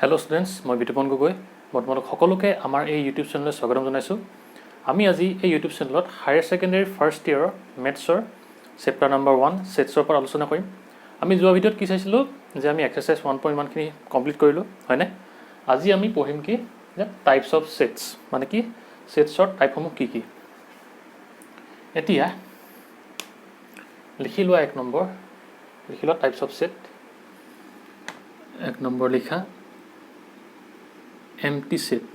Hello' students, মই বিতুপন গগৈ। মই তোমালোক সকলোকে আমাৰ এই ইউটিউব চেনেললৈ স্বাগতম জনাইছোঁ। আমি আজি এই ইউটিউব চেনেলত হায়াৰ ছেকেণ্ডেৰী ফাৰ্ষ্ট ইয়েৰৰ মেথছৰ চেপ্টাৰ নম্বৰ 1 ছেটছৰ ওপৰত আলোচনা কৰিম। আমি যোৱা ভিডিঅ'ত কি চাইছিলোঁ যে আমি এক্সাৰচাইজ 1.1খিনি কমপ্লিট কৰিলোঁ, হয়নে? আজি আমি পঢ়িম কি যে টাইপছ অফ ছেটছ, মানে কি ছেটছৰ টাইপসমূহ কি কি। এতিয়া লিখি লোৱা 1 নম্বৰ, লিখি লোৱা টাইপছ অফ ছেট। 1 নম্বৰ লিখা এম্পটি ছেট।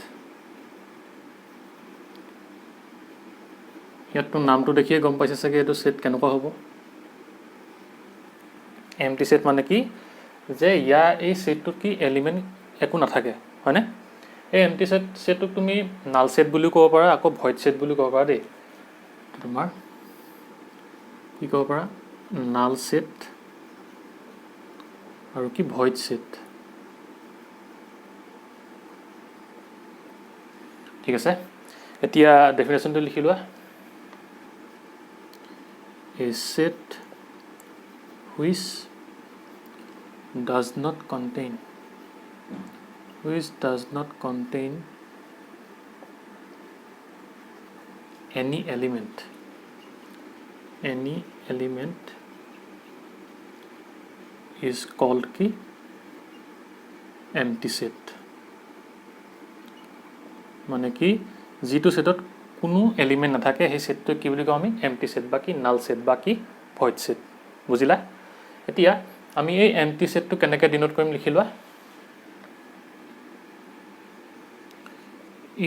ইয়াততো নামটো দেখিয়ে গম পাইছে চাগে এইটো ছেট কেনেকুৱা হ'ব। এম্পটি ছেট মানে কি যে এই ছেটটোত কি এলিমেণ্ট একো নাথাকে, হয়নে? এই এম্পটি ছেটটোক তুমি নাল ছেট বুলিও ক'ব পাৰা, আকৌ ভইড ছেট বুলিও ক'ব পাৰা দেই। তোমাৰ কি ক'ব পাৰা, নাল ছেট আৰু কি ভইড ছেট। ঠিক আছে, এতিয়া ডেফিনেশ্যনটো লিখি লোৱা। A set which does not contain any element is called কি empty set। মানে কি যিটো সেটত কোনো এলিমেণ্ট নাথাকে সেই সেটটোক কি বুলি কওঁ আমি, এম্পটি সেট বা কি নাল সেট বা কি ভইড সেট। বুজিলা? এতিয়া আমি এই এম্পটি সেটটো কেনেকৈ ডিনোট কৰিম লিখি লোৱা।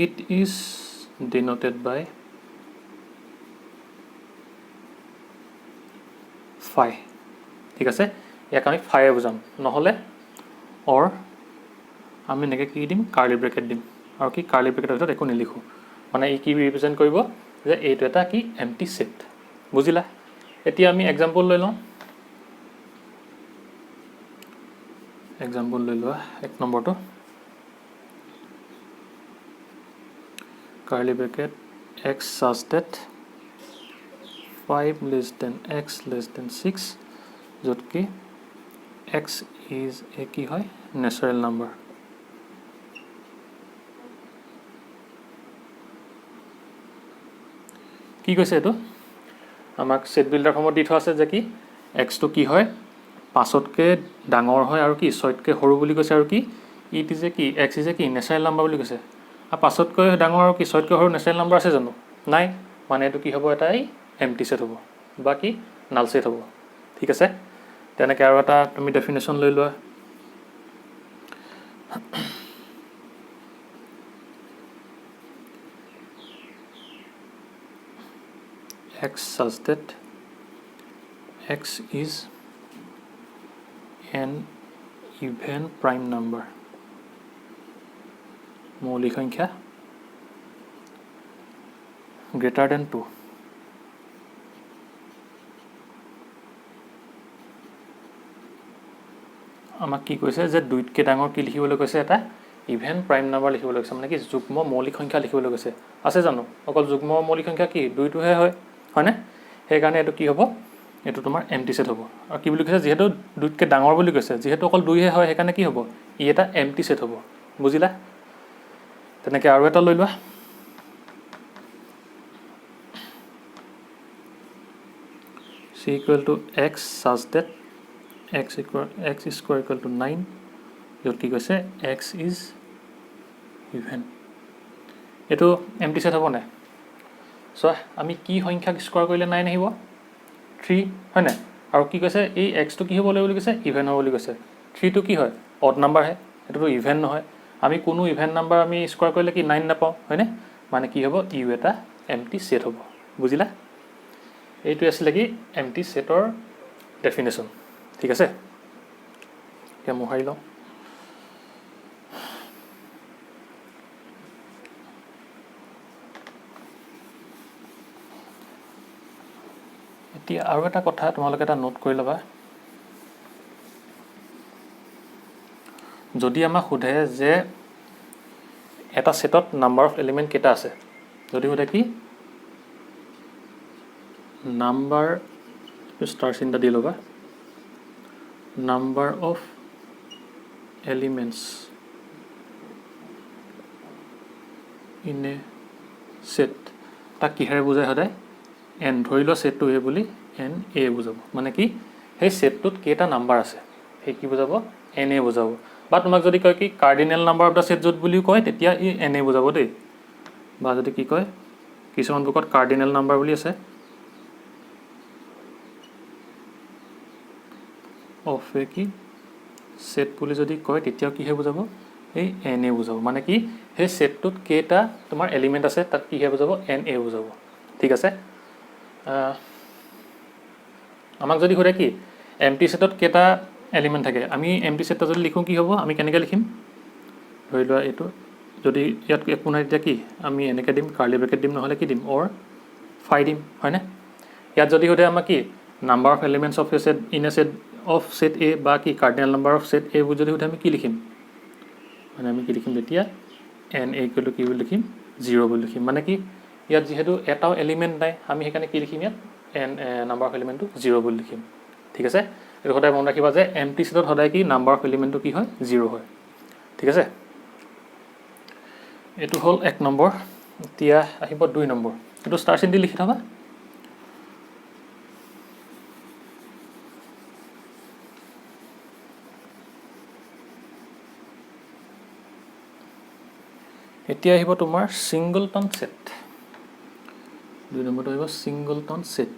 It is denoted by phi। ঠিক আছে, ইয়াক আমি ফাইৰে বুজাম, নহ'লে অৰ আমি এনেকৈ কি দিম, কাৰ্লি ব্ৰেকেট দিম, আৰু কি কাৰ্লি ব্ৰেকেটৰ ভিতৰত একো নিলিখোঁ। মানে ই কি ৰিপ্ৰেজেণ্ট কৰিব যে এইটো এটা কি এম্পটি ছেট। বুজিলা? এতিয়া আমি এক্সাম্পল লৈ লওঁ। এক্সাম্পল লৈ লোৱা 1 নম্বৰটো। Curly bracket x such that 5 less than x less than 6, য'ত কি x is a কি হয় নেচাৰেল নাম্বাৰ। কি কৈছে এইটো আমাক ছেট বিল্ডাৰ ফৰ্মত দি থোৱা আছে যে কি এক্সটো কি হয় 5তকৈ ডাঙৰ হয় আৰু কি 6তকৈ সৰু বুলি কৈছে, আৰু কি ইট ইজ এ কি এক্স ইজ এ কি নেচাৰেল নাম্বাৰ বুলি কৈছে। আৰু 5তকৈ ডাঙৰ আৰু কি 6তকৈ সৰু নেচাৰেল নাম্বাৰ আছে জানো? নাই। মানে এইটো কি হ'ব, এটা এম্পটি ছেট হ'ব বা কি নাল ছেট হ'ব। ঠিক আছে, তেনেকৈ আৰু এটা তুমি ডেফিনেশ্যন লৈ লোৱা। x such that x is an even prime number, মৌলিক সংখ্যা greater than 2। আমাক কি কৈছে যে 2তকৈ ডাঙৰ কি লিখিবলৈ কৈছে, এটা ইভেন প্ৰাইম নাম্বাৰ লিখিবলৈ কৈছে, মানে কি যুগ্ম মৌলিক সংখ্যা লিখিবলৈ কৈছে। আছে জানো? অকল যুগ্ম মৌলিক সংখ্যা কি 2টোহে হয়, হয়নে? সেইকাৰণে এইটো কি হ'ব, এইটো তোমাৰ এম্পটি ছেট হ'ব। আৰু কি বুলি কৈছে, যিহেতু 2তকৈ ডাঙৰ বুলি কৈছে, যিহেতু অকল 2হে হয়, সেইকাৰণে কি হ'ব, ই এটা এম্পটি ছেট হ'ব। বুজিলা? তেনেকৈ আৰু এটা লৈ লোৱা। c equal to x such that x square equal to 9, য'ত কি কৈছে x is even। এইটো এম্পটি ছেট হ'ব নাই? চ' আমি কি সংখ্যাক স্কোৱাৰ কৰিলে 9 আহিব? 3, হয় নাই? আৰু কি কৈছে, এই এক্সটো কি হ'ব লাগিব বুলি কৈছে, ইভেন হ'ব বুলি কৈছে। 3টো কি হয়, অড নাম্বাৰহে, এইটোতো ইভেন নহয়। আমি কোনো ইভেন নাম্বাৰ আমি স্কোৱাৰ কৰিলে কি 9 নাপাওঁ, হয়নে? মানে কি হ'ব, ইউ এটা এম্পটি ছেট হ'ব। বুজিলা? এইটো আছিলে কি এম্পটি ছেটৰ ডেফিনেশ্যন। ঠিক আছে, এতিয়া মোহাৰি লওঁ। এতিয়া আৰু এটা কথা তোমালোকে এটা নোট কৰি ল'বা। যদি আমাক সোধে যে এটা ছেটত নাম্বাৰ অফ এলিমেণ্ট কেইটা আছে, যদি সোধে কি নাম্বাৰ, ষ্টাৰ চিন এটা দি ল'বা, number of elements in a set তাক কিহেৰে বুজায় সদায় এন ধৰি লোৱা সেটটো এ বুলি এন এ বুজাব মানে কি সেই সেটটোত কেইটা নাম্বাৰ আছে সেই কি বুজাব এন এ বুজাব বা তোমাক যদি কয় কি cardinal number of the set য'ত বুলিও কয় তেতিয়া ই এন এ বুজাব দেই বা যদি কি কয় কিছুমান বুকত কাৰ্ডিনেল নাম্বাৰ বুলি আছে অফ এ কি সেট বুলি যদি কয় তেতিয়াও কিহে বুজাব এই এন এ বুজাব মানে কি সেই সেটটোত কেইটা তোমাৰ এলিমেণ্ট আছে তাত কিহে বুজাব এন এ বুজাব ঠিক আছে আমাক যদি সোধে কি এমটি সেটত কেইটা এলিমেণ্ট থাকে আমি এমটি সেটটা যদি লিখোঁ কি হ'ব আমি কেনেকৈ লিখিম ধৰি লোৱা এইটো যদি ইয়াত একো নাই তেতিয়া কি আমি এনেকৈ দিম কাৰ্লি ব্ৰেকেট দিম নহ'লে কি দিম অৰ ফাই দিম হয়নে ইয়াত যদি সোধে আমাক কি number of elements of a set in a set of set A বা কি cardinal number of set A যদি সোধে আমি কি লিখিম মানে আমি কি লিখিম তেতিয়া এন এ ইকুৱেল টু কি বুলি লিখিম 0 বুলি লিখিম মানে কি ইয়াত যিহেতু এটাও এলিমেণ্ট নাই আমি সেইকাৰণে কি লিখিম ইয়াত এন নাম্বাৰ অফ এলিমেণ্টটো 0 বুলি লিখিম ঠিক আছে এইটো সদায় মনত ৰাখিবা যে এমটি সেটত সদায় কি নাম্বাৰ অফ এলিমেণ্টটো কি হয় 0 হয় ঠিক আছে এইটো হ'ল 1 নম্বৰ এতিয়া আহিব 2 নম্বৰ এইটো ষ্টাৰ চিন দি লিখি থবা এতিয়া আহিব তোমাৰ সিংগলটন সেট 2 নম্বৰটো আহিব সিংগলটন সেট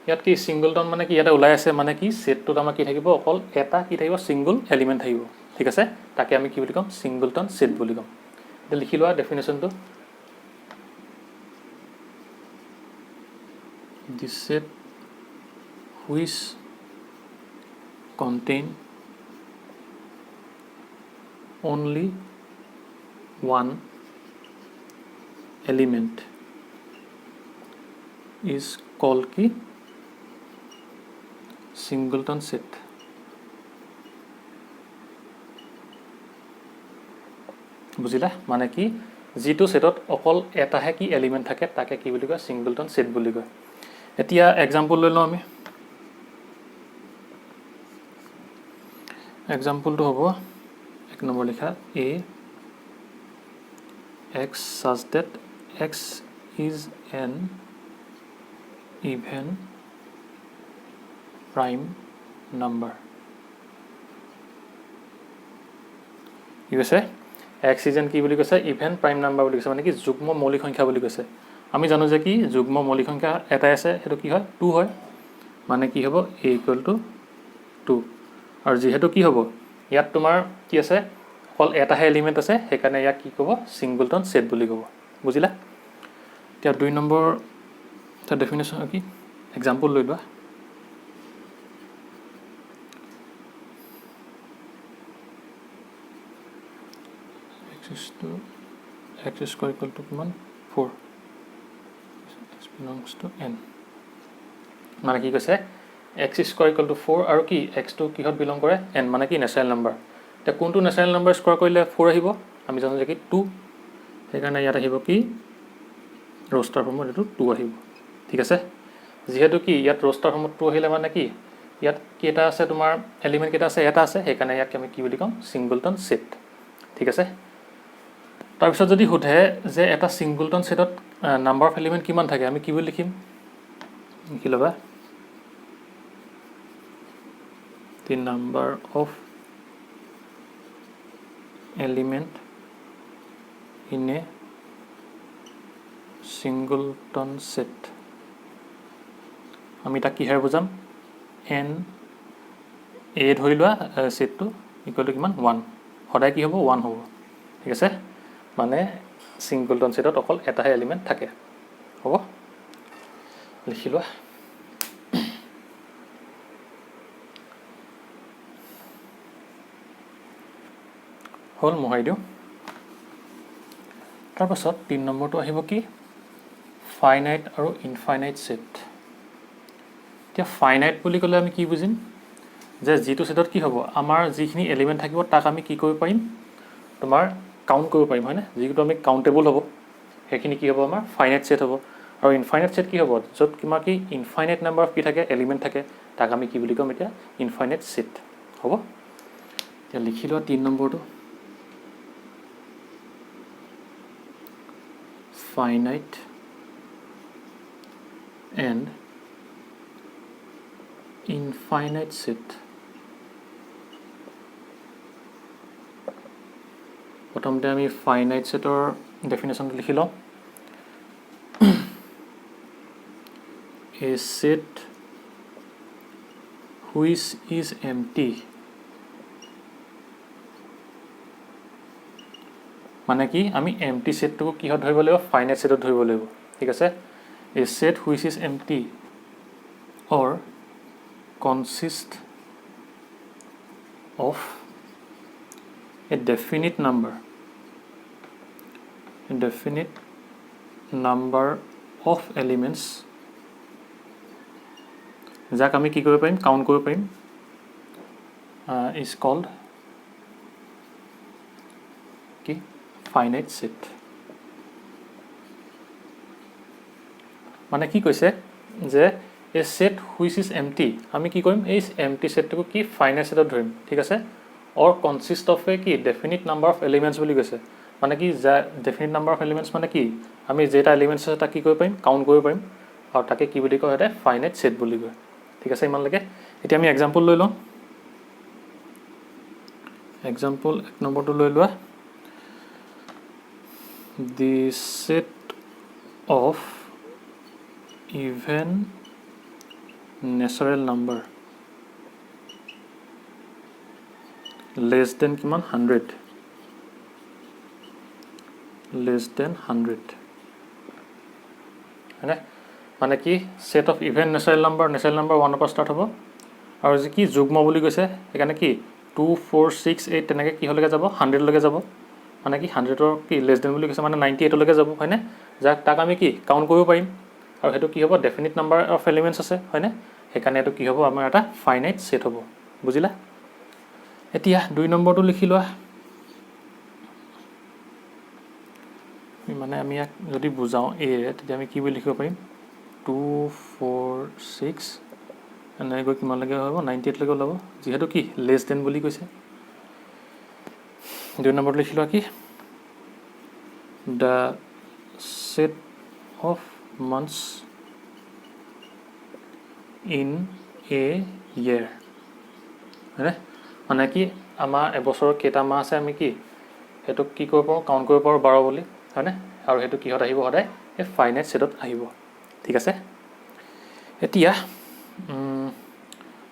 ইয়াত কি সিংগলটন মানে কি ইয়াতে ওলাই আছে মানে কি সেটটোত আমাৰ কি থাকিব অকল এটা কি থাকিব সিংগল এলিমেণ্ট থাকিব ঠিক আছে তাকে আমি কি বুলি ক'ম সিংগলটন সেট বুলি ক'ম এটা লিখি লোৱা ডেফিনেশ্যনটো the set which contain only one element is called কি singleton set বুজিলা মানে কি যিটো সেটত অকল এটাহে কি এলিমেণ্ট থাকে তাকে কি বুলি কয় সিংগলটন সেট বুলি কয় এতিয়া এক্সাম্পল লৈ লওঁ আমি এক্সাম্পলটো হ'ব 1 নম্বৰ লিখা a x such that x is an even prime number কি কৈছে x is an কি বুলি কৈছে ইভেন প্ৰাইম নাম্বাৰ বুলি কৈছে মানে কি যুগ্ম মৌলিক সংখ্যা বুলি কৈছে আমি জানো যে কি যুগ্ম মৌলিক সংখ্যা এটাই আছে সেইটো কি হয় 2 হয় মানে কি হ'ব a = 2 আৰু যেহেতু কি হ'ব ইয়াত তোমাৰ কি আছে অকল এটাহে এলিমেণ্ট আছে সেইকাৰণে ইয়াক কি ক'ব সিংগলটন সেট বুলি ক'ব বুজিলা এতিয়া 2 নম্বৰ এটা ডেফিনেশ্যন কি এক্সাম্পল লৈ লোৱা x square equal to কিমান 4 x belongs to n মানে কি কৈছে x square equal to 4 আৰু কি x টো কিহত বিলং কৰে n মানে কি নেচাৰেল নাম্বাৰ এতিয়া কোনটো নেচাৰেল নাম্বাৰ স্কয়াৰ কৰিলে 4 আহিব আমি জানো যে কি 2 সেইকাৰণে ইয়াত আহিব কি ৰস্টাৰ ফৰ্মত এটো 2 আহিব ঠিক আছে যেহেতু কি ইয়াত ৰস্টাৰ ফৰ্মত 2 আহিলে মানে কি ইয়াত কেটা আছে তোমাৰ এলিমেন্ট কেটা আছে এটা আছে সেইকাৰণে ইয়াক আমি কি বুলি কম সিংগলটন সেট ঠিক আছে তাৰপিছত যদি সোধে যে এটা সিংগলটন সেটত নাম্বাৰ অফ এলিমেন্ট কিমান থাকে আমি কি বুলি লিখিম লিখি লবা the number of element in a singleton set আমি তাক কি হে বুজাম n a ধৰি লোৱা সেটটো ইকুৱেল টু কিমান 1 সদায় কি হ'ব 1 হ'ব ঠিক আছে মানে সিংগলটন সেটত অকল এটাহে এলিমেন্ট থাকে হ'ব লিখি লোৱা হল মোহাই দিও তাৰ পাছত 3 নম্বৰটো আহিব কি ফাইনাইট আৰু ইনফাইনাইট সেট এতিয়া ফাইনাইট বুলি ক'লে আমি কি বুজিম যে যেটো সেটত কি হ'ব আমাৰ যিখিনি এলিমেন্ট থাকিব তাক আমি কি কৰিব পাৰিম তোমাৰ কাউন্ট কৰিব পাৰিম হয়নে যেটো আমি কাউন্টেবল হ'ব সেইখিনি কি হ'ব আমাৰ ফাইনাইট সেট হ'ব আৰু ইনফাইনাইট সেট কি হ'ব য'ত কিমা কি ইনফাইনাইট নাম্বাৰ অফ কি থাকে এলিমেণ্ট থাকে তাক আমি কি বুলি ক'ম এতিয়া ইনফাইনাইট সেট হ'ব এতিয়া লিখি লোৱা 3 নম্বৰটো finite and infinite set প্ৰথমতে আমি finite setৰ ডেফিনেশ্যনটো লিখি লওঁ a set which is empty মানে কি আমি empty setটো কিহত ধৰিব লাগিব finite setত ধৰিব লাগিব ঠিক আছে a set which is empty or consist of a definite number of elements যাক আমি কি কৰিব পাৰিম কাউন্ট কৰিব পাৰিম is called কি finite set মানে কি কৈছে যে a set which is empty আমি কি কৰিম এই empty setটো কি finite setত ধৰিম ঠিক আছে or consist of a কি definite number of elements বুলি কৈছে মানে কি definite number of elements মানে কি আমি যেটা এলিমেন্টছ আছে তাক কি কৰিব পাৰিম কাউন্ট কৰিব পাৰিম আৰু তাকে কি বুলি কয় এটা finite set বুলি কয় ঠিক আছে ইমান লাগে এতিয়া আমি एग्जांपल লৈ লওঁ एग्जांपल 1 নম্বৰটো লৈ লোৱা the set of even natural number less than কিমান 100 less than 100 হয়নে মানে কি set of even natural number 1 পৰা ষ্টাৰ্ট হ'ব আৰু যে কি যুগ্ম বুলি কৈছে এখানে কি 2 4 6 8 তেনেকে কি হলৈকে যাব 100 লৈকে যাব মানে কি 100 ৰ কি less than বুলি কৈছে মানে 98 লৈকে যাব হয়নে যাক তাক আমি কি কাউন্ট কৰিব পাৰিম আৰু হেতু কি হ'ব ডেফিনিট নাম্বাৰ অফ এলিমেন্টছ আছে হয়নে হেকানে এটো কি হ'ব আমাৰ এটা ফাইনাইট সেট হ'ব বুজিলা এতিয়া 2 নম্বৰটো লিখি লোৱা মানে আমি যদি বুজাও a তেতিয়া আমি কি বুলি লিখিব পাৰিম 2 4 6 এনেকৈ গৈ কিমান লাগে হ'ব 98 লৈকে ওলাব যেহেতু কি লেস দেন বুলি কৈছে 2 নম্বৰটো লিখি লোৱা কি the set of months in a year মানে কি আমাৰ এবছৰৰ কেটা মাহ আছে আমি কি হেতু কি কৰিব পাৰো কাউন্ট কৰিব পাৰো 12 বুলি হয়নে আৰু হেতু কিহত আহিব সদায় এই ফাইনাইট সেটত আহিব ঠিক আছে এতিয়া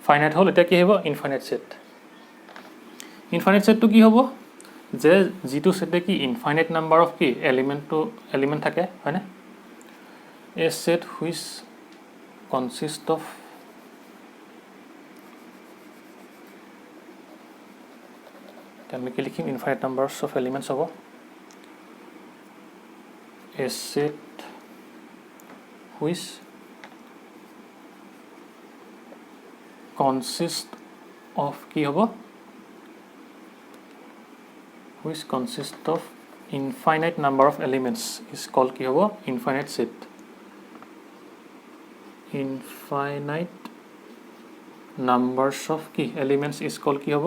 ফাইনাইট হল এটা কি হ'ব ইনফাইনাইট সেটটো কি হ'ব যে জিটো সেটে কি ইনফাইনাইট নাম্বাৰ অফ কি এলিমেন্ট থাকে হয়নে a set which consist of আমি কি লিখিম ইনফাইনাইট নাম্বাৰস অফ এলিমেন্টস হ'ব a set which consist of কি হ'ব which consist of infinite number of elements is called কি হ'ব infinite set infinite numbers of কি elements is called কি হ'ব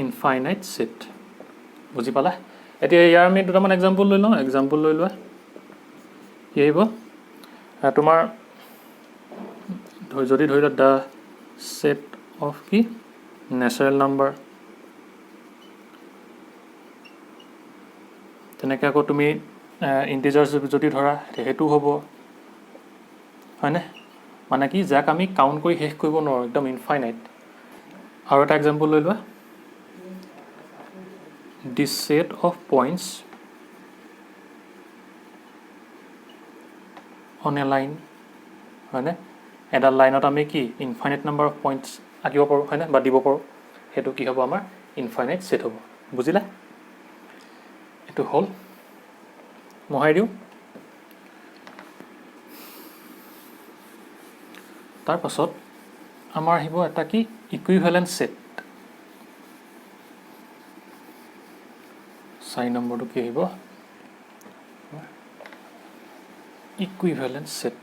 infinite set বুজি পালা এতিয়া ইয়াৰ আমি দুটামান एग्जांपल লৈ লওঁ एग्जांपल লৈ লোৱা কি আহিব তোমাৰ যদি ধৰি লোৱা the set of কি natural number তেনেকৈ আকৌ তুমি ইন্টিজাৰ্স যদি ধৰা হেতু হ'ব হয়নে মানে কি যাক আমি কাউন্ট কৰি শেষ কৰিব নোৱাৰো একদম ইনফাইনাইট আৰু এটা एग्जांपल লৈ লোৱা the set of points on a line হয়নে এটা লাইনত আমি কি ইনফাইনাইট নাম্বাৰ অফ পইণ্টছ আঁকিব পাৰো হয়নে বা দিব পাৰো হেতু কি হ'ব আমাৰ ইনফাইনাইট সেট হ'ব বুজিলা এটো হল মহাই দিও তাৰ পাছত আমাৰ আহিব এটা কি ইকুইভ্যালেন্ট সেট 4 নম্বৰটো কি আহিব ইকুইভেলেন্ট সেট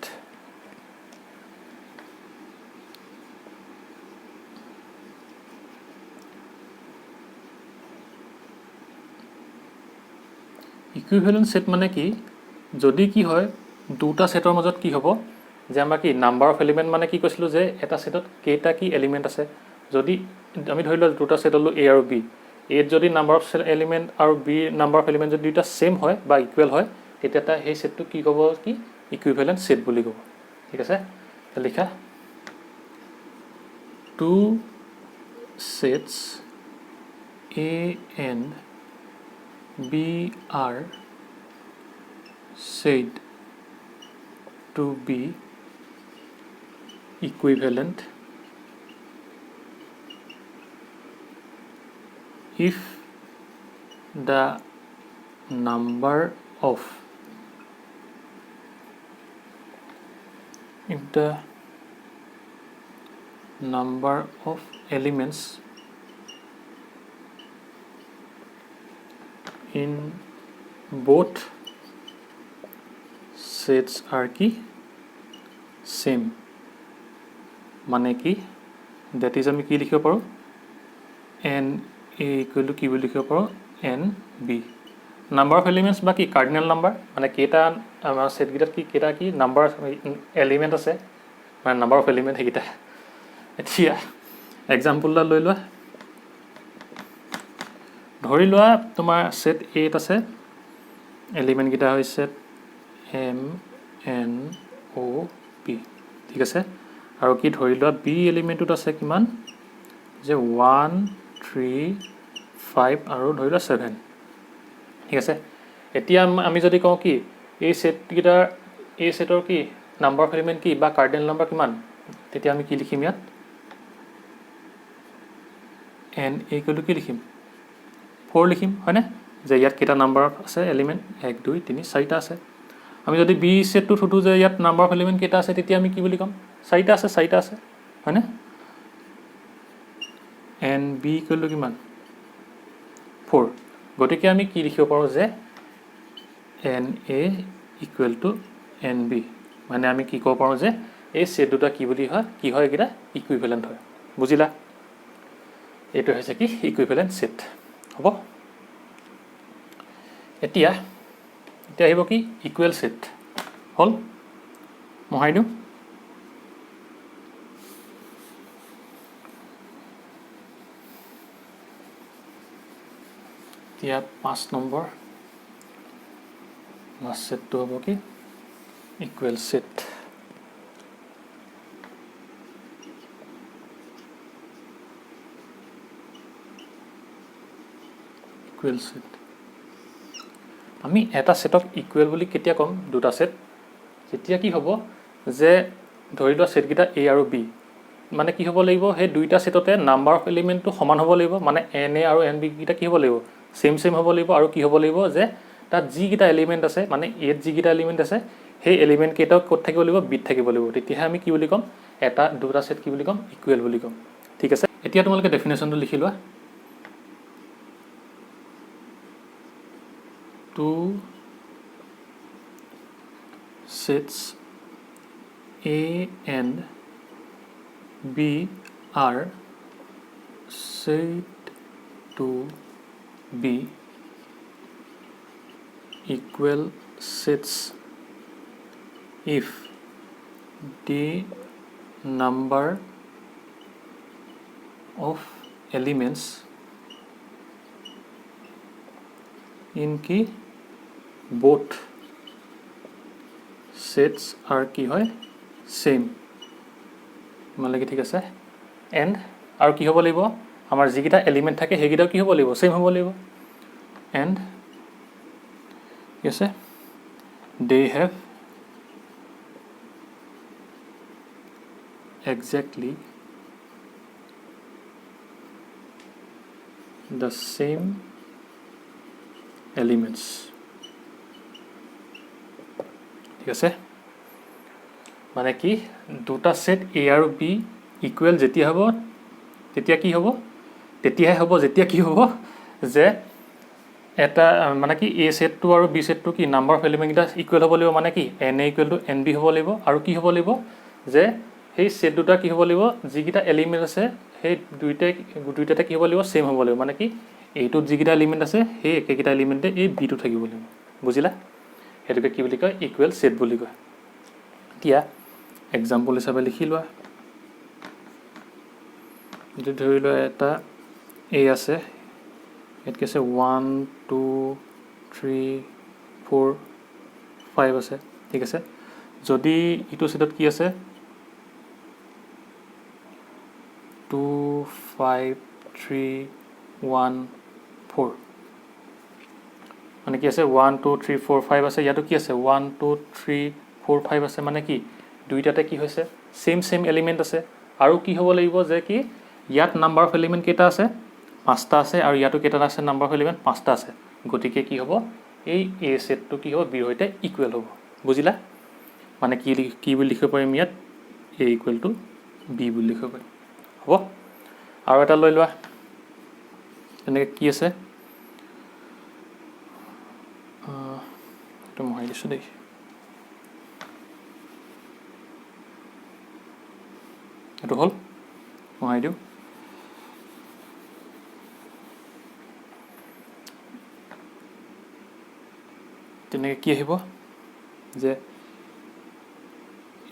ইকুইভেলেন্ট সেট মানে কি যদি কি হয় দুটা সেটৰ মাজত কি হ'ব যে আমাৰ কি নাম্বাৰ অফ এলিমেন্ট মানে কি কৈছিলো যে এটা সেটত কেইটা কি এলিমেন্ট আছে যদি আমি ধৰি লও দুটা সেট হলো এ আৰু বি এত যদি নাম্বাৰ অফ এলিমেন্ট আৰু বি নাম্বাৰ অফ এলিমেন্ট যদি দুটা সেম হয় বা ইকুৱেল হয় তেতিয়া সেই সেটটো কি ক'ব কি ইকুইভেলেন্ট সেট বুলি ক'ব ঠিক আছে লিখা two sets A and B are said to be equivalent if the number of elements in both sets are কি same মানে কি that is আমি কি লিখিব পাৰো n a equal to কি বুলি লিখিব পাৰো n b number of elements বা কি cardinal number মানে কেইটা আমাৰ সেট গিটাত কি কেইটা কি নাম্বাৰ এলিমেন্ট আছে মানে নাম্বাৰ অফ এলিমেন্ট হেকিটা এতিয়া এক্সাম্পল লৈ লোৱা ধৰি লোৱা তোমাৰ সেট A আছে এলিমেন্ট গিটা হৈছে m n o p ঠিক আছে আৰু কি ধৰি লোৱা b এলিমেন্টত আছে কিমান যে 1 3 5 আৰু ধৰি লোৱা 7 ঠিক আছে এতিয়া আমি যদি কওঁ কি এই সেট গিটাৰ এই সেটৰ কি নাম্বাৰ অফ এলিমেন্ট কি বা কাৰ্ডিনেল নাম্বাৰ কিমান তেতিয়া আমি কি লিখিম ইয়াত n equal to কি লিখিম 4 লিখিম হয়নে যে ইয়াত কেটা নাম্বাৰ আছে এলিমেন্ট 1 2 3 4টা আছে আমি যদি বি সেটটো থুটো যে ইয়াত নাম্বাৰ অফ এলিমেন্ট কেটা আছে তেতিয়া আমি কি বুলি কম 4টা আছে হয়নে n b equal to কিমান 4 গতিকে আমি কি লিখিব পাৰো যে n a equal to n b মানে আমি কি ক'ব পাৰো যে এই সেট দুটা কি বুলি হয় কি হয় একিটা ইকুইভেলেন্ট হয় বুজিলা এটো হৈছে কি ইকুইভেলেন্ট সেট হ'ব এতিয়া আহিব কি ইকুৱেল সেট হল মহাই দিও এতিয়া 5 নম্বৰ লাষ্ট সেটটো হ'ব কি ইকুৱেল সেট ইকুৱেল সেট আমি এটা সেটক ইকুৱেল বুলি কেতিয়া কম দুটা সেট যেতিয়া কি হ'ব যে ধৰি লোৱা সেট গিটা a আৰু b মানে কি হ'ব লাগিব হে দুইটা সেটতে নাম্বাৰ অফ এলিমেন্টটো সমান হ'ব লাগিব মানে n a আৰু n b গিটা কি হ'ব লাগিব সেম হ'ব লাগিব আৰু কি হ'ব লাগিব যে তাত যি গিটা এলিমেন্ট আছে মানে a যি গিটা এলিমেন্ট আছে হে এলিমেন্ট কেইটা ক'ত থাকিব লাগিব b থাকিব লাগিব তেতিয়া আমি কি বুলি কম এটা দুটা সেট কি বুলি কম ইকুৱেল বুলি কম ঠিক আছে এতিয়া তোমালোকে ডেফিনেশনটো লিখি লোৱা two sets A and B are said to be equal sets if the number of elements in key both sets are কি হয় same মানে কি ঠিক আছে and আৰু কি হ'ব লাগিব আমাৰ যিকিটা এলিমেন্ট থাকে হেগিটা কি হ'ব লাগিব same হ'ব লাগিব and yes they have exactly the same elements ঠিক আছে মানে কি দুটা সেট a আৰু b ইকুৱেল যেতিয়া হ'ব তেতিয়া কি হ'ব তেতিয়াহে হ'ব যেতিয়া কি হ'ব যে এটা মানে কি এ সেটটো আৰু বি সেটটো কি নাম্বাৰ অফ এলিমেণ্টকেইটা ইকুৱেল হ'ব লাগিব মানে কি n A equal to n B হ'ব লাগিব আৰু কি হ'ব লাগিব যে সেই সেট দুটা কি হ'ব লাগিব যিকেইটা এলিমেণ্ট আছে সেই দুইটাতে কি হ'ব লাগিব সেম হ'ব লাগিব মানে কি এইটোত যিকেইটা এলিমেণ্ট আছে সেই একেকেইটা এলিমেণ্টে এই বিটো থাকিব লাগিব বুজিলা সেইটোকে কি বুলি কয় ইকুৱেল সেট বুলি কয় এতিয়া এক্সাম্পল হিচাপে লিখি লোৱা এইটো ধৰি লোৱা এটা এ আছে ইয়াত কি আছে 1 2 3 4 5 আছে ঠিক আছে যদি ইটো সেটত কি আছে 2 5 3 1 4 মানে কি আছে 1 2 3 4 5 আছে ইয়াতো কি আছে 1 2 3 4 5 আছে মানে কি দুইটাতে কি হৈছে সেম এলিমেণ্ট আছে আৰু কি হ'ব লাগিব যে কি ইয়াত নাম্বাৰ অফ এলিমেণ্ট কেইটা আছে 5টা আছে আৰু ইয়াতো কেইটা আছে নাম্বাৰ অফ এলিমেণ্ট 5টা আছে গতিকে কি হ'ব এই এ সেটটো কি হ'ব বিৰ সৈতে ইকুৱেল হ'ব বুজিলা মানে কি বুলি লিখিব পাৰিম ইয়াত এ ইকুৱেল টু বি বুলি লিখিব পাৰিম হ'ব আৰু এটা লৈ লোৱা তেনেকৈ কি আছে এইটো মই দিছোঁ দেই এইটো হ'ল মই দিওঁ তেনেকৈ কি আহিব যে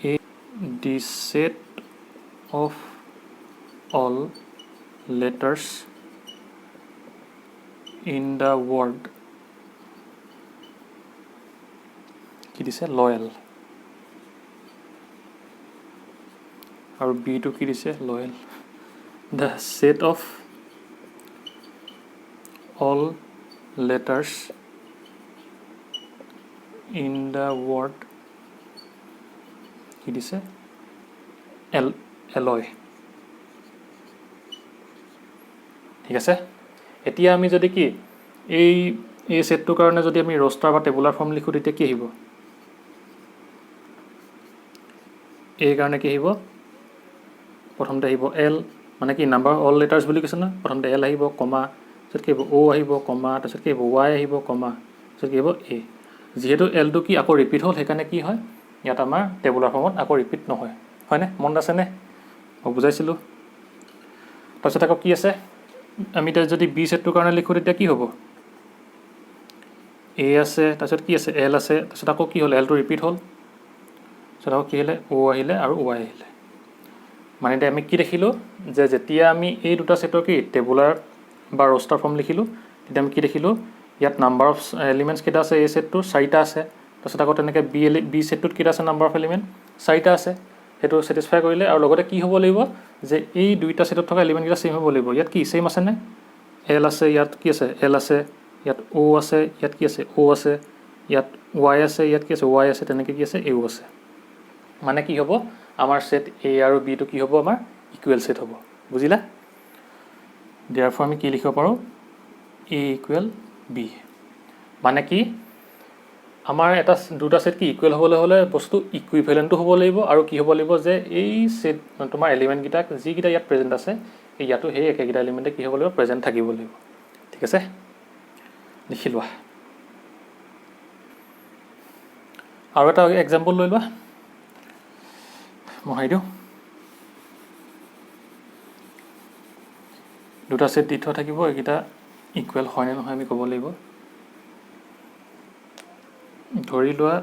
A the set of all letters in the world কি দিছে লয়েল আৰু বি টো কি দিছে loyal the set of all letters in the world কি দিছে এলয় ঠিক আছে এতিয়া আমি যদি কি এই সেটটোৰ কাৰণে যদি আমি ৰস্টাৰ বা টেবুলাৰ ফৰ্ম লিখো তেতিয়া কি আহিব এই কাৰণে কি আহিব প্ৰথমতে আহিব এল মানে কি নাম্বাৰ অল লেটাৰ্ছ বুলি কৈছে না প্ৰথমতে এল আহিব কমা তাৰপিছত কি আহিব অ আহিব কমা তাৰপিছত কি আহিব ৱাই আহিব কমা তাৰপিছত কি আহিব এ যিহেতু এলটো কি আকৌ ৰিপিট হ'ল সেইকাৰণে কি হয় ইয়াত আমাৰ টেবুলাৰ ফৰ্মত আকৌ ৰিপিট নহয় হয়নে মনত আছেনে মই বুজাইছিলোঁ তাৰপিছত আকৌ কি আছে আমি এতিয়া যদি বি সেটটোৰ কাৰণে লিখোঁ তেতিয়া কি হ'ব এ আছে তাৰপিছত কি আছে এল আছে তাৰপিছত আকৌ কি হ'ল এলটো ৰিপিট হ'ল তাৰপিছত আকৌ কি আহিলে অ' আহিলে আৰু ৱাই আহিলে মানে এতিয়া আমি কি দেখিলোঁ যে যেতিয়া আমি এই দুটা সেটৰ কি টেবুলাৰ বা ৰস্টাৰ ফৰ্ম লিখিলোঁ তেতিয়া আমি কি দেখিলোঁ ইয়াত নাম্বাৰ অফ এলিমেণ্টছ কেইটা আছে এই সেটটোৰ 4টা আছে তাৰপিছত আকৌ তেনেকৈ বি সেটটোত কেইটা আছে নাম্বাৰ অফ এলিমেণ্ট 4টা আছে সেইটো ছেটিছফাই কৰিলে আৰু লগতে কি হ'ব লাগিব যে এই দুইটা সেটত থকা এলিমেণ্টকেইটা সেম হ'ব লাগিব ইয়াত কি সেম আছেনে এল আছে ইয়াত কি আছে এল আছে ইয়াত অ' আছে ইয়াত কি আছে অ' আছে ইয়াত ৱাই আছে ইয়াত কি আছে ৱাই আছে তেনেকৈ কি আছে এও আছে মানে কি হ'ব আমাৰ সেট এ আৰু বি টো কি হ'ব আমাৰ ইকুৱেল সেট হ'ব বুজিলা দেয়াৰফৰ আমি কি লিখিব পাৰোঁ এ ইকুৱেল বি মানে কি আমাৰ এটা দুটা সেট কি ইকুৱেল হ'বলৈ হ'লে বস্তু ইকুইভেলেণ্টটো হ'ব লাগিব আৰু কি হ'ব লাগিব যে এই সেট তোমাৰ এলিমেণ্টকেইটা যিকেইটা ইয়াত প্ৰেজেণ্ট আছে ইয়াতো সেই একেকেইটা এলিমেণ্টে কি হ'ব লাগিব প্ৰেজেণ্ট থাকিব লাগিব ঠিক আছে লিখি লোৱা আৰু এটা এক্সাম্পল লৈ লোৱা মই দিওঁ দুটা সেট দি থোৱা থাকিব এইকেইটা ইকুৱেল হয়নে নহয় আমি ক'ব লাগিব ধৰি লোৱা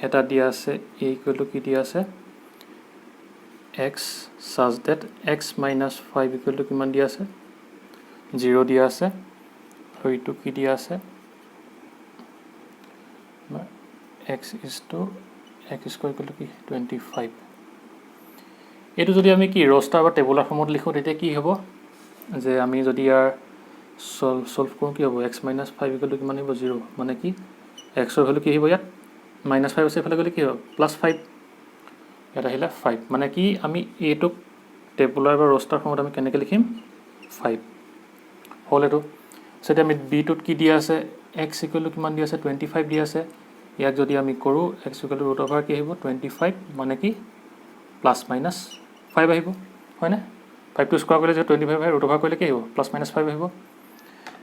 এটা দিয়া আছে এ ইকুৱেল টু কি দিয়া আছে এক্স সাজ date x minus 5 equal to কিমান দিয়া আছে 0 দিয়া আছে আৰু এইটো কি দিয়া আছে x is two x square equal to কি 25 এইটো যদি আমি কি ৰস্টাৰ বা টেবুলাৰ ফৰ্মত লিখোঁ তেতিয়া কি হ'ব যে আমি যদি ইয়াৰ সলভ কৰোঁ কি হ'ব এক্স মাইনাছ 5 ইকুৱেল টু কিমান আহিব 0 মানে কি এক্সৰ ভেলু কি আহিব ইয়াত -5 আছে এইফালে গ'লে কি হ'ব +5 ইয়াত আহিলে 5 মানে কি আমি এইটোক টেবুলাৰ বা ৰস্টাৰ ফৰ্মত আমি কেনেকৈ লিখিম 5 হ'ল এইটো সেটা আমি বিটোত কি দিয়া আছে এক্স ইকুৱেল টু কিমান দিয়া আছে 25 দিয়া আছে ইয়াক যদি আমি কৰোঁ x equal to root over কি আহিব 25 মানে কি +-5 আহিব হয়নে 5 টু স্কোৱাৰ কৰিলে যে 25 হয় ৰুট অভাৰ কৰিলে কি আহিব +-5 আহিব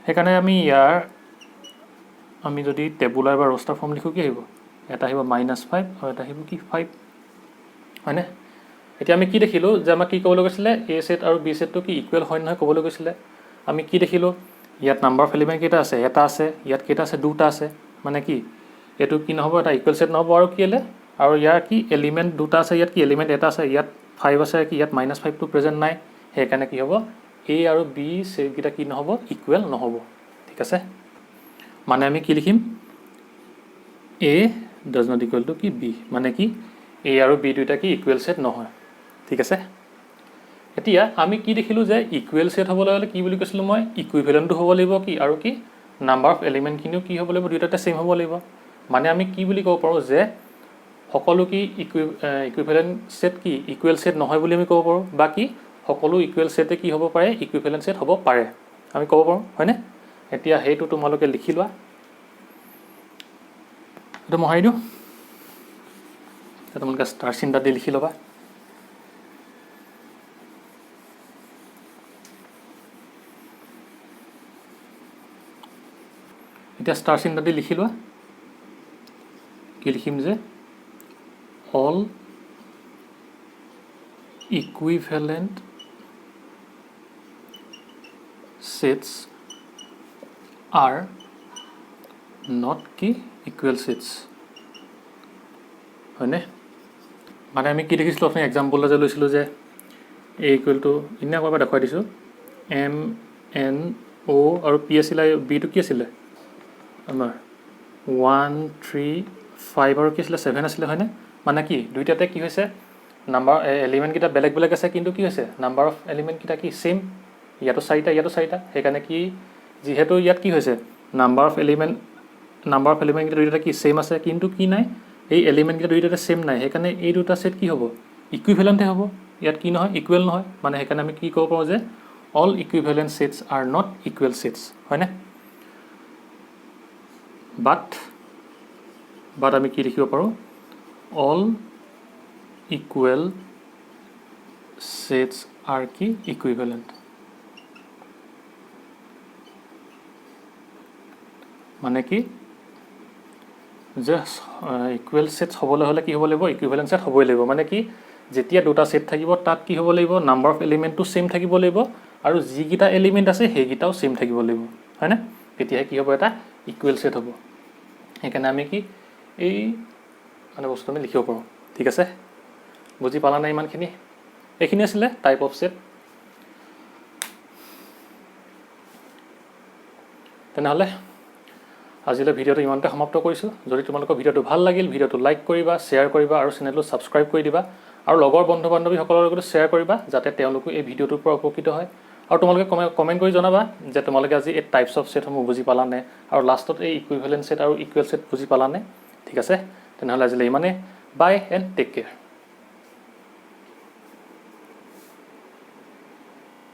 সেইকাৰণে আমি ইয়াৰ আমি যদি টেবুলাৰ বা ৰষ্টাৰ ফৰ্ম লিখোঁ কি আহিব এটা আহিব -5 আৰু এটা আহিব কি 5 হয়নে এতিয়া আমি কি দেখিলোঁ যে আমাক কি ক'বলৈ কৈছিলে এ সেট আৰু বি সেটটো কি ইকুৱেল হয় নহয় ক'বলৈ কৈছিলে আমি কি দেখিলোঁ ইয়াত নাম্বাৰ অফ এলিমেণ্ট কেইটা আছে এটা আছে ইয়াত কেইটা আছে দুটা আছে মানে কি এইটো কি নহ'ব এটা ইকুৱেল সেট নহ'ব আৰু কেলে আৰু ইয়াৰ কি এলিমেণ্ট দুটা আছে ইয়াত কি এলিমেণ্ট এটা আছে ইয়াত 5 আছে কি ইয়াত -5 টো প্ৰেজেণ্ট নাই সেইকাৰণে কি হ'ব এ আৰু বি সেটকেইটা কি নহ'ব ইকুৱেল নহ'ব ঠিক আছে মানে আমি কি লিখিম এ ডাজ নট ইকুৱেল টু কি বি মানে কি এ আৰু বি দুইটা কি ইকুৱেল সেট নহয় ঠিক আছে এতিয়া আমি কি দেখিলোঁ যে ইকুৱেল সেট হ'বলৈ হ'লে কি বুলি কৈছিলোঁ মই ইকুইভেলেণ্টটো হ'ব লাগিব কি আৰু কি নাম্বাৰ অফ এলিমেণ্টখিনিও কি হ'ব লাগিব দুইটাতে ছেইম হ'ব লাগিব মানে আমি কি বুলি ক'ব পাৰোঁ যে সকলো কি ইকুইভেলেণ্ট সেট কি ইকুৱেল সেট নহয় বুলি আমি ক'ব পাৰোঁ বা কি সকলো ইকুৱেল সেটে কি হ'ব পাৰে ইকুইভেলেণ্ট সেট হ'ব পাৰে আমি ক'ব পাৰোঁ হয়নে এতিয়া সেইটো তোমালোকে লিখি লোৱা এইটো মই দিওঁ তোমালোকে ষ্টাৰ চিন্তা দি লিখি ল'বা এতিয়া ষ্টাৰ চিন্তা দি লিখি লোৱা কি লিখিম যে all equivalent sets are not কি ইকুৱেল সেটছ হয়নে মানে আমি কি দেখিছিলোঁ আপুনি এক্সাম্পল যে লৈছিলোঁ যে এ ইকুৱেল টু ইনে আকৌ এবাৰ দেখুৱাই দিছোঁ এম এন অ' আৰু পি আছিলে বিটো কি আছিলে আমাৰ 1 3 5 আৰু কি আছিলে 7 আছিলে হয়নে মানে কি দুইটাতে কি হৈছে নাম্বাৰ এলিমেণ্টকেইটা বেলেগ বেলেগ আছে কিন্তু কি হৈছে নাম্বাৰ অফ এলিমেণ্টকেইটা কি ছেইম ইয়াতো 4টা ইয়াতো 4টা সেইকাৰণে কি যিহেতু ইয়াত কি হৈছে নাম্বাৰ অফ এলিমেণ্টকেইটা দুইটা কি ছেইম আছে কিন্তু কি নাই এই এলিমেণ্টকেইটা দুইটাতে ছেইম নাই সেইকাৰণে এই দুটা সেট কি হ'ব ইকুইভেলেণ্টে হ'ব ইয়াত কি নহয় ইকুৱেল নহয় মানে সেইকাৰণে আমি কি ক'ব পাৰোঁ যে all equivalent sets are not equal sets হয়নে বাট আমি কি লিখিব পাৰোঁ অল ইকুৱেল সেটছ আৰ কি ইকুইভেলেণ্ট মানে কি যে ইকুৱেল সেটছ হ'বলৈ হ'লে কি হ'ব লাগিব ইকুইভেলেণ্ট সেট হ'বই লাগিব মানে কি যেতিয়া দুটা সেট থাকিব তাত কি হ'ব লাগিব নাম্বাৰ অফ এলিমেণ্টটো ছেইম থাকিব লাগিব আৰু যিকেইটা এলিমেণ্ট আছে সেইকেইটাও ছেইম থাকিব লাগিব হয়নে তেতিয়াহে কি হ'ব এটা ইকুৱেল সেট হ'ব সেইকাৰণে আমি কি এই মানে বস্তু আমি লিখিব পাৰোঁ ঠিক আছে বুজি পালা নাই ইমানখিনি এইখিনি আছিলে টাইপ অফ সেট তেনেহ'লে আজিলৈ ভিডিঅ'টো ইমানতে সমাপ্ত কৰিছোঁ যদি তোমালোকৰ ভিডিঅ'টো ভাল লাগিল ভিডিঅ'টো লাইক কৰিবা শ্বেয়াৰ কৰিবা আৰু চেনেলটো ছাবস্ক্ৰাইব কৰি দিবা আৰু লগৰ বন্ধু বান্ধৱীসকলৰ লগতো শ্বেয়াৰ কৰিবা যাতে তেওঁলোকো এই ভিডিঅ'টোৰ পৰা উপকৃত হয় আৰু তোমালোকে কমেণ্ট কৰি জনাবা যে তোমালোকে আজি এই টাইপছ অফ সেটসমূহ বুজি পালানে আৰু লাষ্টত এই ইকুইভেলেণ্ট সেট আৰু ইকুৱেল সেট বুজি পালানে ঠিক আছে তেনেহ'লে আজিলৈ ইমানে বাই এণ্ড টেক কেয়াৰ